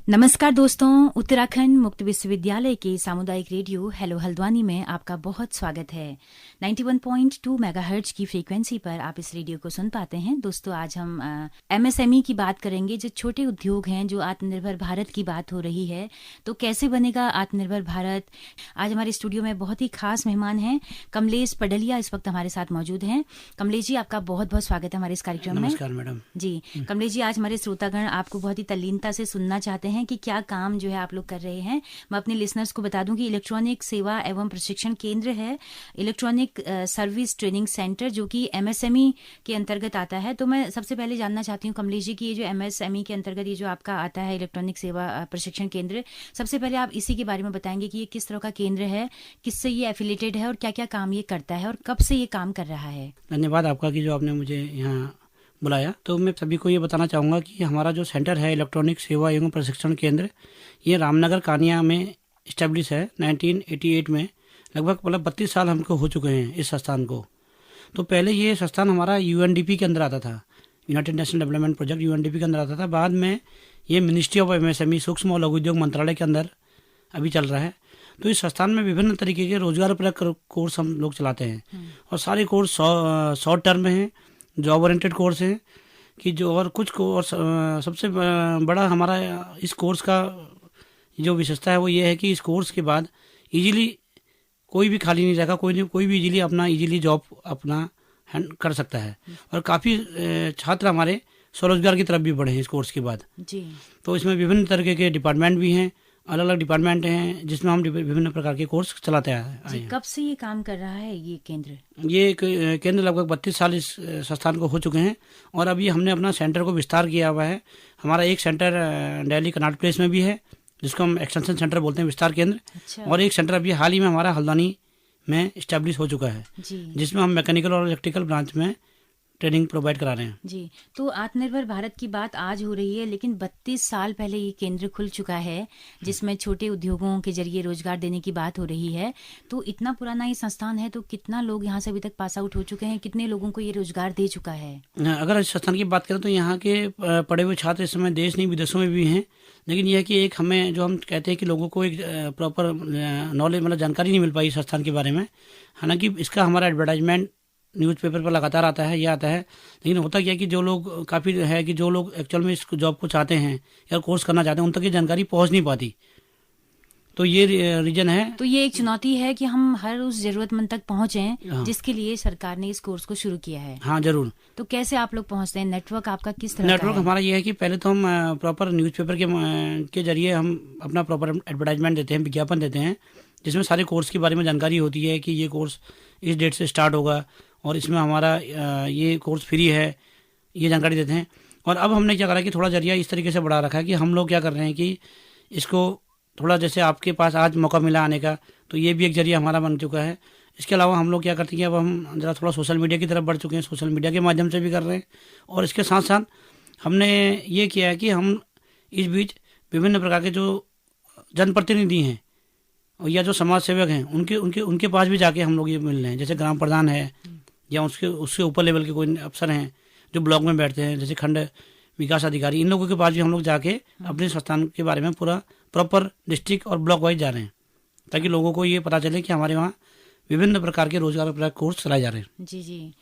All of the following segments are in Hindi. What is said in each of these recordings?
नमस्कार दोस्तों, उत्तराखंड मुक्त विश्वविद्यालय के सामुदायिक रेडियो हेलो हल्द्वानी में आपका बहुत स्वागत है। 91.2 मेगाहर्ट्ज की फ्रीक्वेंसी पर आप इस रेडियो को सुन पाते हैं। दोस्तों, आज हम एमएसएमई की बात करेंगे, जो छोटे उद्योग हैं, जो आत्मनिर्भर भारत की बात हो रही है। तो कैसे बनेगा आत्मनिर्भर भारत? आज हमारे स्टूडियो में बहुत ही खास मेहमान हैं, कमलेश पडलिया इस वक्त हमारे साथ मौजूद हैं। कमलेश जी, आपका बहुत बहुत स्वागत है हमारे इस कार्यक्रम में। नमस्कार मैडम जी कमलेश जी, आज हमारे श्रोतागण आपको बहुत ही तल्लीनता से सुनना चाहते हैं कि क्या काम जो है आप लोग कर रहे हैं। मैं अपने लिसनर्स को बता दूं कि इलेक्ट्रॉनिक सेवा एवं प्रशिक्षण केंद्र है, इलेक्ट्रॉनिक सर्विस ट्रेनिंग सेंटर, जो कि एमएसएमई के अंतर्गत आता है। तो मैं सबसे पहले जानना चाहती हूँ कमलेश जी कि ये जो एमएसएमई के अंतर्गत ये जो आपका आता है इलेक्ट्रॉनिक सेवा प्रशिक्षण केंद्र, सबसे पहले आप इसी के बारे में बताएंगे कि ये किस तरह का केंद्र है, किससे ये एफिलिएटेड है और क्या क्या काम ये करता है और कब से ये काम कर रहा है। धन्यवाद आपका कि जो आपने मुझे यहाँ बुलाया। तो मैं सभी को ये बताना चाहूँगा कि हमारा जो सेंटर है इलेक्ट्रॉनिक सेवा एवं प्रशिक्षण केंद्र, ये रामनगर कानिया में इस्टेब्लिश है 1988 में। लगभग 32 साल हमको हो चुके हैं इस संस्थान को। तो पहले ये संस्थान हमारा यूएनडीपी के अंदर आता था, United national development project UNDP के अंदर आता था। बाद में ये मिनिस्ट्री ऑफ एमएसएमई सूक्ष्म और लघु उद्योग मंत्रालय के अंदर अभी चल रहा है। तो इस संस्थान में विभिन्न तरीके के रोजगारपरक कोर्स हम लोग चलाते हैं और सारे कोर्स शॉर्ट टर्म में हैं, जॉब ओरिएंटेड कोर्स हैं कि जो, और कुछ कोर्स सबसे बड़ा हमारा इस कोर्स का जो विशेषता है वो ये है कि इस कोर्स के बाद इजीली कोई भी खाली नहीं रहेगा, कोई भी इजीली अपना जॉब अपना कर सकता है। और काफ़ी छात्र हमारे स्वरोजगार की तरफ भी बढ़े हैं इस कोर्स के बाद जी। तो इसमें विभिन्न तरीके के डिपार्टमेंट भी हैं, अलग अलग डिपार्टमेंट हैं जिसमें हम विभिन्न प्रकार के कोर्स चलाते आए हैं। कब से ये काम कर रहा है ये केंद्र? ये केंद्र लगभग 32 साल इस संस्थान को हो चुके हैं और अभी हमने अपना सेंटर को विस्तार किया हुआ है। हमारा एक सेंटर दिल्ली कनाट प्लेस में भी है, जिसको हम एक्सटेंशन सेंटर बोलते हैं, विस्तार केंद्र। अच्छा। और एक सेंटर अभी हाल ही में हमारा हल्द्वानी में इस्टेब्लिश हो चुका है, जिसमें हम मैकेनिकल और इलेक्ट्रिकल ब्रांच में ट्रेनिंग प्रोवाइड करा रहे हैं। जी। तो आत्मनिर्भर भारत की बात आज हो रही है, लेकिन 32 साल पहले ये केंद्र खुल चुका है, जिसमें छोटे उद्योगों के जरिए रोजगार देने की बात हो रही है। तो इतना पुराना ये संस्थान है, तो कितना लोग यहाँ से अभी तक पास आउट हो चुके हैं, कितने लोगों को ये रोजगार दे चुका है? अगर इस संस्थान की बात करें तो यहाँ के पढ़े हुए छात्र इस समय देश नहीं विदेशों में भी हैं, लेकिन यह है कि एक हमें जो हम कहते हैं कि लोगों को एक प्रॉपर नॉलेज मतलब जानकारी नहीं मिल पाई संस्थान के बारे में। हालांकि इसका हमारा एडवर्टाइजमेंट न्यूज़पेपर पर लगातार आता है, यह आता है। लेकिन होता क्या है कि जो लोग काफ़ी है कि जो लोग एक्चुअल में इस जॉब को चाहते हैं या कोर्स करना चाहते हैं, उन तक ये जानकारी पहुंच नहीं पाती। तो ये रीजन है। तो ये एक चुनौती है कि हम हर उस जरूरतमंद तक पहुंचें, जिसके लिए सरकार ने इस कोर्स को शुरू किया है। हाँ जरूर। तो कैसे आप लोग पहुंचते हैं? नेटवर्क आपका किस तरह का है? नेटवर्क हमारा ये है कि पहले तो हम प्रॉपर न्यूज़पेपर के जरिए हम अपना प्रॉपर एडवर्टाइजमेंट देते हैं, विज्ञापन देते हैं, जिसमें सारे कोर्स के बारे में जानकारी होती है कि ये कोर्स इस डेट से स्टार्ट होगा और इसमें हमारा ये कोर्स फ्री है, ये जानकारी देते हैं। और अब हमने क्या करा कि थोड़ा जरिया इस तरीके से बढ़ा रखा है कि हम लोग क्या कर रहे हैं कि इसको थोड़ा, जैसे आपके पास आज मौका मिला आने का, तो ये भी एक जरिया हमारा बन चुका है। इसके अलावा हम लोग क्या करते हैं कि अब हम ज़रा थोड़ा सोशल मीडिया की तरफ बढ़ चुके हैं, सोशल मीडिया के माध्यम से भी कर रहे हैं। और इसके साथ साथ हमने ये किया है कि हम इस बीच विभिन्न प्रकार के जो जनप्रतिनिधि हैं या जो समाज सेवक हैं, उनके पास भी जाके हम लोग ये मिल रहे हैं। जैसे ग्राम प्रधान है या उसके ऊपर लेवल के कोई अफसर हैं जो ब्लॉक में बैठते हैं, जैसे खंड विकास अधिकारी, इन लोगों के पास भी हम लोग जाके अपने संस्थान के बारे में पूरा प्रॉपर डिस्ट्रिक्ट और ब्लॉक वाइज जा रहे हैं, ताकि लोगों को ये पता चले कि हमारे वहाँ विभिन्न प्रकार के रोजगार कोर्स चलाए जा रहे हैं। जी जी।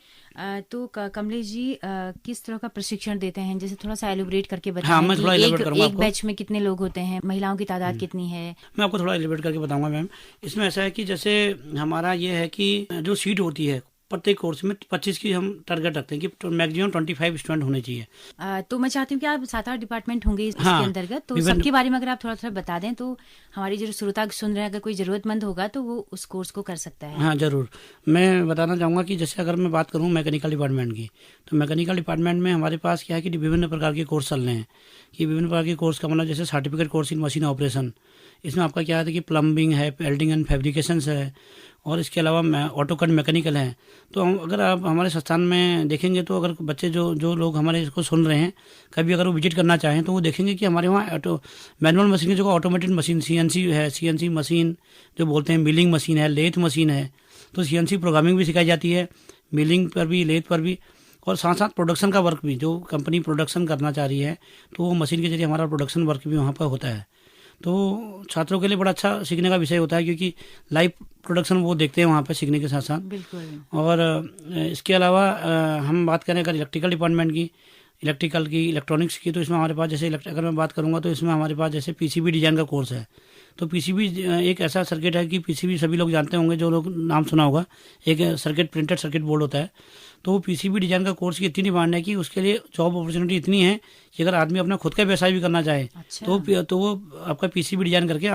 तो कमलेश जी, किस तरह का प्रशिक्षण देते हैं? जैसे थोड़ा सा एलिब्रेट करके बताएं। हाँ, मैं थोड़ा एलिब्रेट करूंगा। एक बैच में कितने लोग होते हैं? महिलाओं की तादाद कितनी है? मैं आपको थोड़ा एलिब्रेट करके बताऊंगा मैम। इसमें ऐसा है कि जैसे हमारा ये है कि जो सीट होती है प्रत्येक कोर्स में 25 की हम टारगेट रखते हैं कि मैक्सिमम 25 स्टूडेंट होने चाहिए। तो मैं चाहती हूँ कि आप 7-8 डिपार्टमेंट होंगे इसके अंतर्गत, तो सबके बारे में अगर आप थोड़ा थोड़ा बता दें तो हमारी जो श्रोता सुन रहे हैं, अगर कोई जरूरतमंद होगा तो वो उस कोर्स को कर सकता है। हाँ जरूर। मैं बताना चाहूँगा कि जैसे अगर मैं बात करूँ मैकेनिकल डिपार्टमेंट की, तो मैकेनिकल डिपार्टमेंट में हमारे पास क्या है कि विभिन्न प्रकार के कोर्स चल रहे हैं। कि विभिन्न प्रकार के कोर्स का मतलब जैसे certificate course in machine operation, इसमें आपका क्या है कि प्लम्बिंग है, वेल्डिंग एंड फैब्रिकेशंस है, और इसके अलावा ऑटोकैड मैकेनिकल है। तो अगर आप हमारे संस्थान में देखेंगे तो अगर बच्चे जो लोग हमारे इसको सुन रहे हैं, कभी अगर वो विजिट करना चाहें तो वो देखेंगे कि हमारे वहाँ मैनुअल मशीन की जगह ऑटोमेटेड मशीन सीएनसी है, सीएनसी मशीन जो बोलते हैं, मिलिंग मशीन है, लेथ मशीन है। तो सीएनसी प्रोग्रामिंग भी सिखाई जाती है, मिलिंग पर भी, लेथ पर भी। और साथ साथ प्रोडक्शन का वर्क भी, जो कंपनी प्रोडक्शन करना चाह रही है तो वो मशीन के जरिए हमारा प्रोडक्शन वर्क भी वहाँ पर होता है। तो छात्रों के लिए बड़ा अच्छा सीखने का विषय होता है, क्योंकि लाइव प्रोडक्शन वो देखते हैं वहाँ पर सीखने के साथ साथ। बिल्कुल। और इसके अलावा हम बात करें अगर इलेक्ट्रिकल डिपार्टमेंट की, इलेक्ट्रिकल की, इलेक्ट्रॉनिक्स की, तो इसमें हमारे पास जैसे अगर मैं बात करूँगा तो इसमें हमारे पास जैसे पीसीबी डिजाइन का कोर्स है। तो पीसीबी एक ऐसा सर्किट है कि पीसीबी सभी लोग जानते होंगे, जो लोग नाम सुना होगा, एक सर्किट, प्रिंटेड सर्किट बोर्ड होता है। तो वो पीसीबी डिजाइन का कोर्स की इतनी डिमांड है कि उसके लिए जॉब अपॉर्चुनिटी इतनी है कि अगर आदमी अपना खुद का व्यवसाय भी करना चाहे तो वो आपका पीसीबी डिजाइन करके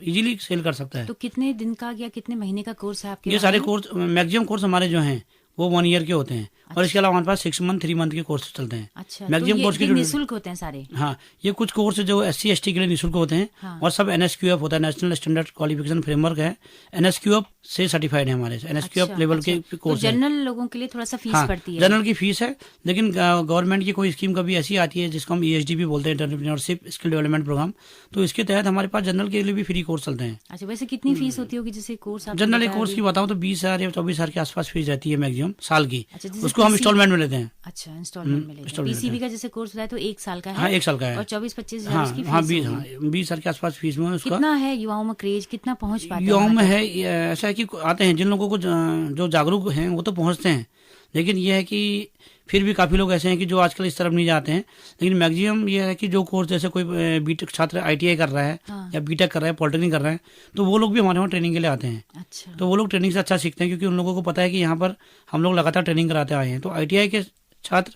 इजीली सेल कर सकता है। तो कितने दिन का या कितने महीने का कोर्स है आपके? ये सारे कोर्स, मैक्सिमम कोर्स हमारे जो हैं वो 1 ईयर के होते हैं। और इसके अलावा हमारे पास 6 मंथ 3 मंथ के कोर्स चलते हैं। अच्छा, मैक्सिमम कोर्स ये निःशुल्क होते हैं सारे? हाँ, ये कुछ कोर्स जो SC/ST के लिए निःशुल्क होते हैं। हाँ। और सब NSQF होता है, नेशनल स्टैंडर्ड क्वालिफिकेशन फ्रेमवर्क है, NSQF से सर्टिफाइड है हमारे, NSQF लेवल के कोर्स। तो जनरल लोगों के लिए थोड़ा सा फीस पड़ती है? जनरल की फीस है, लेकिन गवर्नमेंट की कोई स्कीम कभी ऐसी आती है जिसको हम ESDP बोलते हैं, एंटरप्रेन्योरशिप स्किल डेवलपमेंट प्रोग्राम, तो इसके तहत हमारे पास जनरल के लिए भी फ्री कोर्स चलते हैं। अच्छा, वैसे कितनी फीस होती होगी जैसे कोर्स? जनरल एक कोर्स की बताऊँ तो 20,000 या 24,000 के आसपास फीस रहती है मैक्सिमम साल की। उसको हम इंस्टॉलमेंट में लेते हैं। अच्छा, इंस्टॉलमेंट में लेते हैं। पीसीबी का जैसे कोर्स बताया तो 1 साल का है? हाँ, 1 साल का है। और 24-25 हाँ, की फीस? हाँ, 20,000 के आसपास फीस में उसका। कितना है युवाओं में क्रेज, कितना पहुंच पाते हैं? युवाओं में है ऐसा है कि आते हैं, जिन लोगों को जो जागरूक हैं वो तो पहुंचते हैं, लेकिन ये है कि फिर भी काफ़ी लोग ऐसे हैं कि जो आजकल इस तरफ नहीं जाते हैं। लेकिन मैक्सिमम ये है कि जो कोर्स जैसे कोई बीटेक छात्र ITI कर रहा है, हाँ, या बीटेक कर रहा है, पॉलिटेक्निक कर रहा है, तो वो लोग भी हमारे वहाँ ट्रेनिंग के लिए आते हैं। अच्छा। तो वो लोग ट्रेनिंग से अच्छा सीखते हैं, क्योंकि उन लोगों को पता है कि यहाँ पर हम लोग लगातार ट्रेनिंग कराते आए हैं। तो ITI के छात्र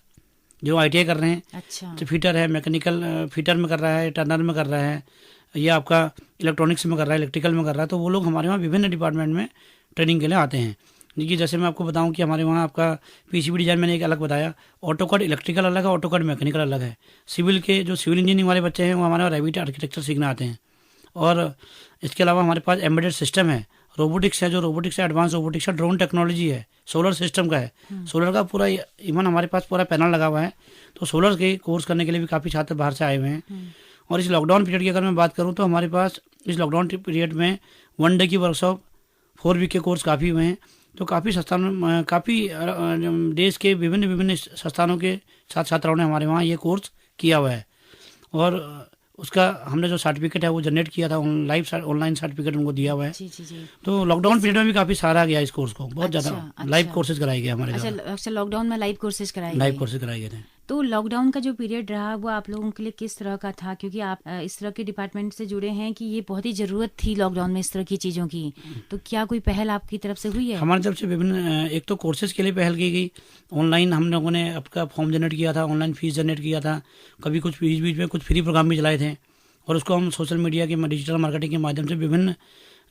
जो ITI कर रहे हैं, अच्छा, तो फिटर है, मैकेनिकल फिटर में कर रहा है, टर्नर में कर रहा है, या आपका इलेक्ट्रॉनिक्स में कर रहा है, इलेक्ट्रिकल में कर रहा है, तो वो लोग हमारे वहाँ विभिन्न डिपार्टमेंट में ट्रेनिंग के लिए आते हैं। देखिए, जैसे मैं आपको बताऊं कि हमारे वहाँ आपका पीसीबी डिजाइन मैंने एक अलग बताया, ऑटोकैड इलेक्ट्रिकल अलग है, ऑटोकैड मैकेनिकल अलग है। सिविल के जो सिविल इंजीनियरिंग वाले बच्चे हैं वो हमारे वहाँ रेविट आर्किटेक्चर सीखने आते हैं। और इसके अलावा हमारे पास एम्बेडेड सिस्टम है, रोबोटिक्स है, जो रोबोटिक्स है, एडवांस रोबोटिक्स है, ड्रोन टेक्नोलॉजी है, सोलर सिस्टम का है, सोलर का पूरा इवन हमारे पास पूरा पैनल लगा हुआ है। तो सोलर के कोर्स करने के लिए भी काफ़ी छात्र बाहर से आए हुए हैं। और इस लॉकडाउन पीरियड की अगर मैं बात करूँ तो हमारे पास इस लॉकडाउन पीरियड में 1 डे की वर्कशॉप, 4 वीक के कोर्स काफ़ी हुए हैं। तो काफ़ी संस्थानों, काफ़ी देश के विभिन्न संस्थानों के छात्र छात्राओं ने हमारे वहाँ ये कोर्स किया हुआ है। और उसका हमने जो सर्टिफिकेट है वो जनरेट किया था, ऑनलाइन सर्टिफिकेट उनको दिया हुआ है। जी। तो लॉकडाउन पीरियड में भी काफ़ी सहारा गया इस कोर्स को, बहुत ज़्यादा लाइव कोर्सेज कराए गए हमारे। अच्छा, लॉकडाउन में लाइव कोर्सेज कराए गए थे। तो लॉकडाउन का जो पीरियड रहा वो आप लोगों के लिए किस तरह का था? क्योंकि आप इस तरह के डिपार्टमेंट से जुड़े हैं कि ये बहुत ही ज़रूरत थी लॉकडाउन में इस तरह की चीज़ों की, तो क्या कोई पहल आपकी तरफ से हुई है? हमारी तरफ से विभिन्न, एक तो कोर्सेज के लिए पहल की गई, ऑनलाइन हम लोगों ने आपका फॉर्म जनरेट किया था, ऑनलाइन फीस जनरेट किया था, कभी कुछ बीच में कुछ फ्री प्रोग्राम भी चलाए थे, और उसको हम सोशल मीडिया के डिजिटल मार्केटिंग के माध्यम से विभिन्न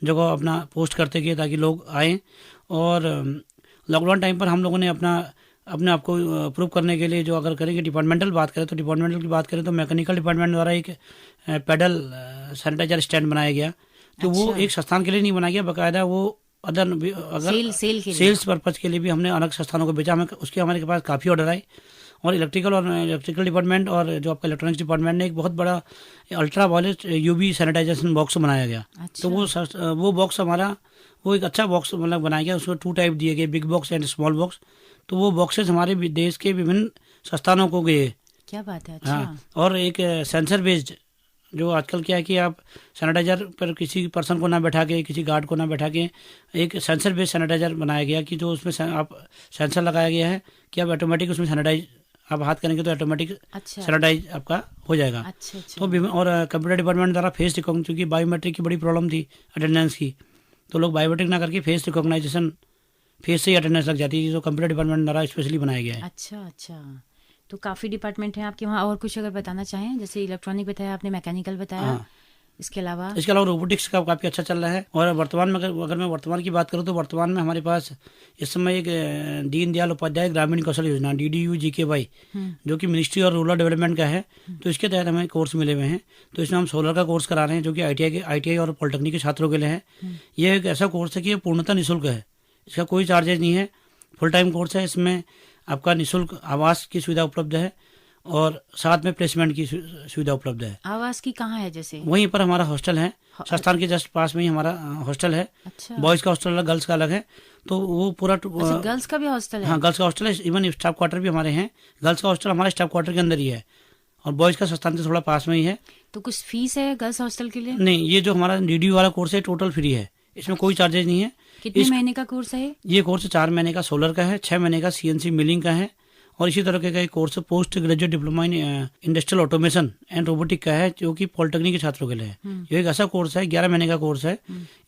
जगह अपना पोस्ट करते गए ताकि लोग आएँ। और लॉकडाउन टाइम पर हम लोगों ने अपने आप को प्रूव करने के लिए जो अगर करेंगे डिपार्टमेंटल बात करें, तो डिपार्टमेंटल की बात करें तो मैकेनिकल डिपार्टमेंट द्वारा एक पैडल सैनिटाइजर स्टैंड बनाया गया। तो वो एक संस्थान के लिए नहीं बनाया गया, बाकायदा वो अगर सेल्स पर्पज के लिए भी हमने अलग संस्थानों को बेचा। हमें उसके हमारे पास काफ़ी ऑर्डर आए। और इलेक्ट्रिकल डिपार्टमेंट और जो आपका इलेक्ट्रॉनिक्स डिपार्टमेंट ने एक बहुत बड़ा ultra violet UV sanitisation box बनाया गया। अच्छा। तो वो बॉक्स हमारा वो एक अच्छा बॉक्स मतलब बनाया गया, उसको 2 टाइप दिए गए, big box and small box. तो वो बॉक्सेस हमारे देश के विभिन्न संस्थानों को गए। क्या बात है। अच्छा। हाँ, और एक सेंसर बेस्ड, जो आजकल क्या है कि आप सैनिटाइजर पर किसी पर्सन को ना बैठा के, किसी गार्ड को ना बैठा के, एक सेंसर बेस्ड सैनिटाइजर बनाया गया कि जो उसमें आप सेंसर लगाया गया है कि आप ऑटोमेटिक उसमें सैनिटाइज आप हाथ करेंगे तो ऑटोमेटिक सैनिटाइज आपका हो जाएगा। अच्छा। तो और कंप्यूटर डिपार्टमेंट द्वारा फेस रिकॉग्निशन, क्योंकि बायोमेट्रिक की बड़ी प्रॉब्लम थी अटेंडेंस की, तो लोग बायोमेट्रिक ना करके फेस रिकॉग्नाइजेशन, फेस से ही अटेंडेंस लग जाती है, जो कंप्यूटर डिपार्टमेंट द्वारा स्पेशली बनाया गया है। अच्छा। तो काफ़ी डिपार्टमेंट हैं आपके वहाँ। और कुछ अगर बताना चाहें, जैसे इलेक्ट्रॉनिक बताया आपने, मैकेनिकल बताया। हाँ। इसके अलावा रोबोटिक्स का काफ़ी अच्छा चल रहा है। और वर्तमान में अगर मैं वर्तमान की बात करूँ तो वर्तमान में हमारे पास इस समय एक दीनदयाल उपाध्याय ग्रामीण कौशल योजना DDU-GKY जो कि मिनिस्ट्री और रूरल डेवलपमेंट का है, तो इसके तहत हमें कोर्स मिले हुए हैं। तो इसमें हम सोलर का कोर्स करा रहे हैं, जो कि ITI और पॉलिटेक्निक के छात्रों के लिए है। ये एक ऐसा कोर्स है कि ये पूर्णतः निःशुल्क है, इसका कोई चार्जेज नहीं है, फुल टाइम कोर्स है। इसमें आपका निःशुल्क आवास की सुविधा उपलब्ध है, और साथ में प्लेसमेंट की सुविधा उपलब्ध है। आवास की कहाँ है जैसे? वहीं पर हमारा हॉस्टल है, संस्थान के जस्ट पास में ही हमारा हॉस्टल है। अच्छा, बॉयज़ का हॉस्टल अलग, गर्ल्स का अलग है। तो वो पूरा अच्छा गर्ल्स का भी हॉस्टल है? हाँ, गर्ल्स का हॉस्टल है, इवन स्टाफ क्वार्टर भी हमारे हैं। गर्ल्स का हॉस्टल हमारे स्टाफ क्वार्टर के अंदर ही है और बॉयज़ का संस्थान से थोड़ा पास में ही है। तो कुछ फीस है गर्ल्स हॉस्टल के लिए? नहीं, ये जो हमारा DDU वाला कोर्स है टोटल फ्री है, इसमें कोई चार्जेज नहीं है। कितने महीने का कोर्स है? ये कोर्स 4 महीने का सोलर का है, 6 महीने का CNC मिलिंग का है और इसी तरह का एक course post graduate diploma in industrial automation and robotic का है, जो कि पॉलिटेक्निक के छात्रों के लिए है। ये एक ऐसा कोर्स है, 11 महीने का कोर्स है।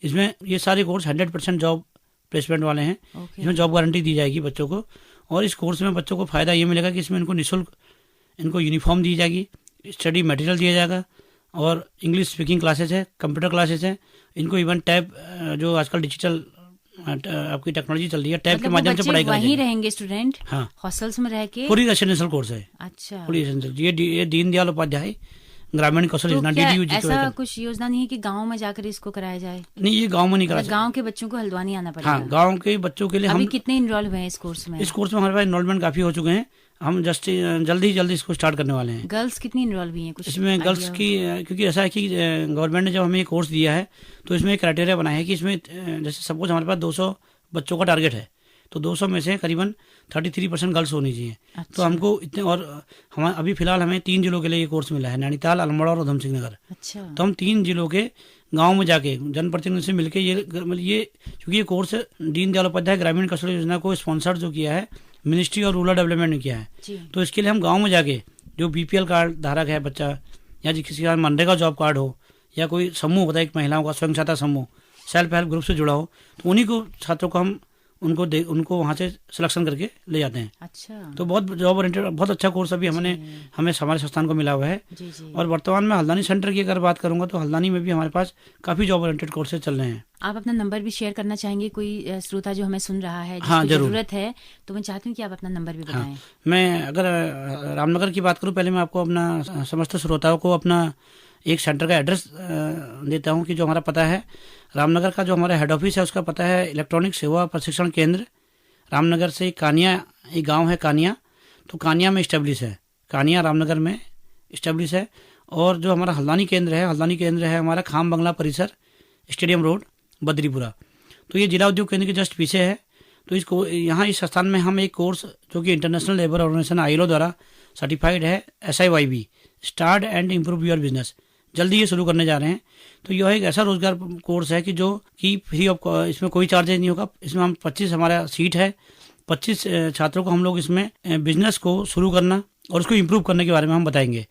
इसमें ये सारे कोर्स 100% जॉब प्लेसमेंट वाले हैं। इसमें जॉब गारंटी दी जाएगी बच्चों को। और इस कोर्स में बच्चों को फायदा ये मिलेगा कि इसमें इनको निःशुल्क इनको यूनिफॉर्म दी जाएगी, स्टडी मटेरियल दिया जाएगा और इंग्लिश स्पीकिंग क्लासेज है, कंप्यूटर क्लासेज है। इनको इवन टैब, जो आजकल डिजिटल आपकी टेक्नोलॉजी चल रही है, टैब के माध्यम से पढ़ाई वहीं रहेंगे स्टूडेंट? हाँ, हॉस्टल्स में रह के? पूरी रेसिडेंशियल कोर्स है। अच्छा, पूरी रेसिडेंशियल। ये दीनदयाल उपाध्याय ग्रामीण कौशल योजना, DDU जी। ऐसा कुछ योजना नहीं है कि गांव में जाकर इसको कराया जाए? नहीं, ये गांव में नहीं कराया। गांव के बच्चों को हल्द्वानी आना पड़ेगा? हाँ, गांव के बच्चों के लिए। अभी हम कितने इनरोल हुए हैं इस कोर्स में? इस कोर्स में हमारे पास इनरोलमेंट काफी हो चुके हैं। हम जल्दी इसको स्टार्ट करने वाले हैं। गर्ल्स कितनी इनरोल हुई हैं कुछ इसमें गर्ल्स की, क्योंकि ऐसा है कि गवर्नमेंट ने जब हमें ये कोर्स दिया है तो इसमें एक क्राइटेरिया बनाया है कि इसमें जैसे सपोज हमारे पास 200 बच्चों का टारगेट है, तो 200 में से करीबन 33% गर्ल्स होनी चाहिए। अच्छा। तो हमको इतने, और हम अभी फिलहाल हमें 3 जिलों के लिए ये कोर्स मिला है, नैनीताल, अल्मोड़ा और उधम सिंह नगर। अच्छा, तो हम 3 जिलों के गांव में जाके जनप्रतिनिधि से मिलकर ये क्योंकि ये कोर्स दीनदयाल उपाध्याय ग्रामीण कौशल योजना को स्पॉन्सर जो किया है मिनिस्ट्री और रूरल डेवलपमेंट ने किया है। तो इसके लिए हम गाँव में जाके जो BPL कार्ड धारक है बच्चा, या किसी का मनरेगा जॉब कार्ड हो, या कोई समूह होता है एक महिलाओं का स्वयं सहायता समूह, सेल्फ हेल्प ग्रुप से जुड़ा हो, तो उन्हीं को छात्रों को हम उनको वहाँ से सिलेक्शन करके ले जाते हैं। अच्छा, तो बहुत जॉब ओरिएंटेड, बहुत अच्छा कोर्स अभी हमें हमारे संस्थान को मिला हुआ है। जी। और वर्तमान में हल्द्वानी सेंटर की अगर बात करूंगा तो हल्द्वानी में भी हमारे पास काफी जॉब ओरिएंटेड कोर्सेज चल रहे हैं। आप अपना नंबर भी शेयर करना चाहेंगे? कोई श्रोता जो हमें सुन रहा है, हाँ, जरूरत है, तो मैं चाहती हूँ कि आप अपना नंबर भी बताएं। हाँ, मैं अगर रामनगर की बात करूँ, पहले मैं आपको अपना समस्त श्रोताओं को अपना एक सेंटर का एड्रेस देता हूँ कि जो हमारा पता है रामनगर का, जो हमारा हेड ऑफिस है उसका पता है इलेक्ट्रॉनिक सेवा प्रशिक्षण केंद्र, रामनगर से कानिया, एक गांव है कानिया, तो कानिया में इस्टेब्लिश है, कानिया रामनगर में इस्टेब्लिश है। और जो हमारा हल्द्वानी केंद्र है हमारा खाम बंगला परिसर, स्टेडियम रोड, बद्रीपुरा। तो ये जिला उद्योग केंद्र के जस्ट पीछे है। तो इसको यहाँ इस स्थान में हम एक कोर्स जो कि इंटरनेशनल लेबर ऑर्गेनाइजेशन ILO द्वारा सर्टिफाइड है, SIYB, start and improve your business, जल्दी ये शुरू करने जा रहे हैं। तो यह एक ऐसा रोजगार कोर्स है कि जो कि फ्री ऑफ, इसमें कोई चार्जेज नहीं होगा। इसमें हम 25 हमारा सीट है, 25 छात्रों को हम लोग इसमें बिजनेस को शुरू करना और उसको इम्प्रूव करने के बारे में हम बताएंगे।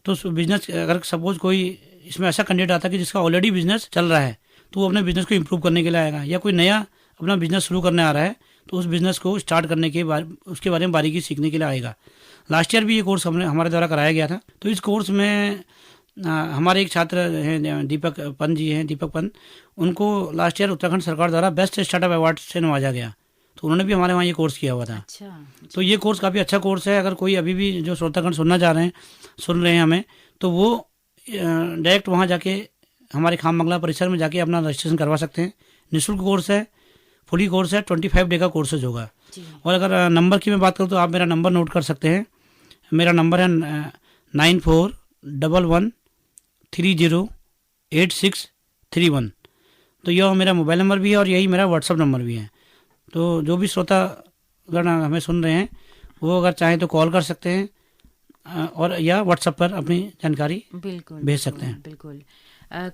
तो बिजनेस, अगर सपोज कोई इसमें ऐसा कैंडिडेट आता है कि जिसका ऑलरेडी बिजनेस चल रहा है, तो वो अपने बिजनेस को इम्प्रूव करने के लिए आएगा, या कोई नया अपना बिजनेस शुरू करने आ रहा है तो उस बिजनेस को स्टार्ट करने के बाद उसके बारे में बारीकी सीखने के लिए आएगा। लास्ट ईयर भी ये कोर्स हमारे द्वारा कराया गया था। तो इस कोर्स में हमारे एक छात्र हैं दीपक पंत, उनको लास्ट ईयर उत्तराखंड सरकार द्वारा बेस्ट स्टार्टअप अवार्ड से नवाजा गया। तो उन्होंने भी हमारे वहाँ ये कोर्स किया हुआ था। अच्छा। तो ये कोर्स काफ़ी अच्छा कोर्स है। अगर कोई अभी भी जो श्रोतागण सुन रहे हैं हमें, तो वो डायरेक्ट वहाँ जाके हमारे खाम बंगला परिसर में जाके अपना रजिस्ट्रेशन करवा सकते हैं। निःशुल्क कोर्स है, फुली कोर्स है, 25 डे का कोर्सेज होगा। और अगर नंबर की मैं बात करूँ तो आप मेरा नंबर नोट कर सकते हैं। मेरा नंबर है 9411308631। तो यह मेरा मोबाइल नंबर भी है और यही मेरा व्हाट्सअप नंबर भी है। तो जो भी श्रोतागण हमें सुन रहे हैं वो अगर चाहें तो कॉल कर सकते हैं और या व्हाट्सएप पर अपनी जानकारी भेज सकते हैं। बिल्कुल।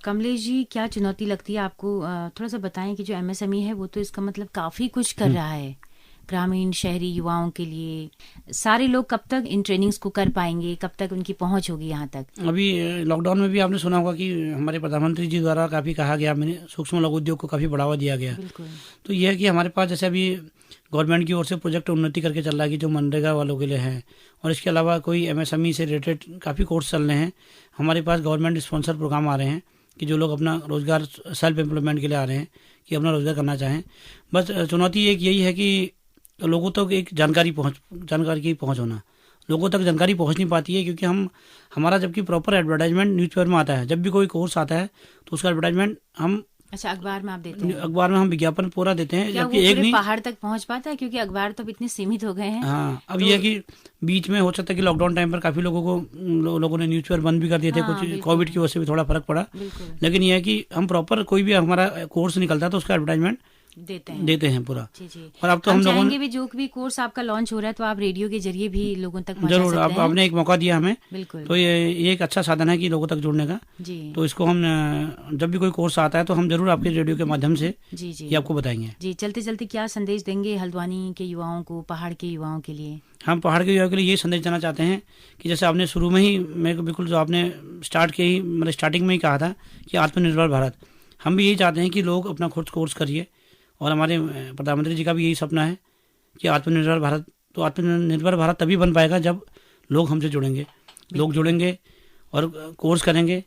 कमलेश जी, क्या चुनौती लगती है आपको? थोड़ा सा बताएं कि जो MSME है वो तो इसका मतलब काफी कुछ कर रहा है ग्रामीण शहरी युवाओं के लिए। सारे लोग कब तक इन ट्रेनिंग्स को कर पाएंगे, कब तक उनकी पहुंच होगी यहाँ तक? अभी लॉकडाउन में भी आपने सुना होगा कि हमारे प्रधानमंत्री जी द्वारा काफ़ी कहा गया, मैंने सूक्ष्म लघु उद्योग को काफ़ी बढ़ावा दिया गया। तो यह है कि हमारे पास जैसे अभी गवर्नमेंट की ओर से प्रोजेक्ट उन्नति करके चल रहा है कि जो मनरेगा वालों के लिए है, और इसके अलावा कोई MSME से रिलेटेड काफ़ी कोर्स चल रहे हैं। हमारे पास गवर्नमेंट स्पॉन्सर प्रोग्राम आ रहे हैं कि जो लोग अपना रोज़गार सेल्फ एम्प्लॉयमेंट के लिए आ रहे हैं कि अपना रोज़गार करना चाहें। बस चुनौती एक यही है कि लोगों तक एक जानकारी की पहुंच होना। लोगों तक जानकारी पहुंच नहीं पाती है क्योंकि हमारा जबकि प्रॉपर एडवर्टाइजमेंट न्यूज़पेपर में आता है। जब भी कोई कोर्स आता है तो उसका एडवर्टाइजमेंट हम अच्छा, अखबार में आप देते हैं? अखबार में हम विज्ञापन पूरा देते हैं, क्या वो जबकि एक पूरे नहीं। पहाड़ तक पहुंच पाता है? क्योंकि अखबार तो अब इतने सीमित हो गए हैं। हाँ, अब तो ये है कि बीच में हो सकता है कि लॉकडाउन टाइम पर काफी लोगों को लोगों ने न्यूज़पेपर बंद भी कर दिए थे, हाँ, कुछ बिल्कुल कोविड की वजह से भी थोड़ा फर्क पड़ा। बिल्कुल लेकिन ये है कि हम प्रॉपर कोई भी हमारा कोर्स निकलता है तो उसका एडवर्टाइजमेंट देते हैं पूरा। जी जी। और अब तो हम हम लोगों चाहेंगे भी जो भी कोर्स आपका लॉन्च हो रहा है तो आप रेडियो के जरिए भी लोगों तक पहुंचा जरूर, सकते हैं। आपने एक मौका दिया हमें, बिल्कुल तो ये एक अच्छा साधन है कि लोगों तक जुड़ने का। जी तो इसको हम जब भी कोई कोर्स आता है तो हम जरूर आपके रेडियो के माध्यम से जी जी ये आपको बताएंगे। जी। चलते चलते क्या संदेश देंगे हल्द्वानी के युवाओं को, पहाड़ के युवाओं के लिए? हम पहाड़ के युवाओं के लिए ये संदेश देना चाहते हैं कि जैसे आपने शुरू में ही मेरे को बिल्कुल जो आपने स्टार्ट के ही मतलब स्टार्टिंग में ही कहा था कि आत्मनिर्भर भारत, हम भी यही चाहते हैं कि लोग अपना खुद कोर्स करिए। और हमारे प्रधानमंत्री जी का भी यही सपना है कि आत्मनिर्भर भारत। तो आत्मनिर्भर भारत तभी बन पाएगा जब लोग हमसे जुड़ेंगे, लोग जुड़ेंगे और कोर्स करेंगे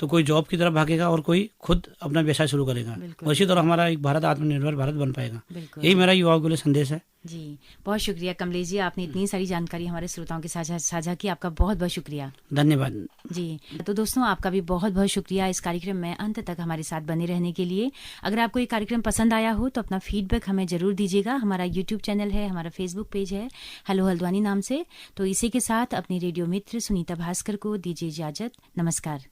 तो कोई जॉब की तरफ भागेगा और कोई खुद अपना व्यवसाय शुरू करेगा। और इसी तरह हमारा एक भारत आत्मनिर्भर भारत बन पाएगा। यही मेरा युवाओं के लिए संदेश है। जी, बहुत शुक्रिया कमलेश जी, आपने इतनी सारी जानकारी हमारे श्रोताओं के साथ साझा की। आपका बहुत बहुत शुक्रिया। धन्यवाद जी। तो दोस्तों, आपका भी बहुत बहुत शुक्रिया इस कार्यक्रम में अंत तक हमारे साथ बने रहने के लिए। अगर आपको ये कार्यक्रम पसंद आया हो तो अपना फीडबैक हमें जरूर दीजिएगा। हमारा यूट्यूब चैनल है, हमारा फेसबुक पेज है हेलो हल्द्वानी नाम से। तो इसी के साथ अपनी रेडियो मित्र सुनीता भास्कर को दीजिए इजाजत। नमस्कार।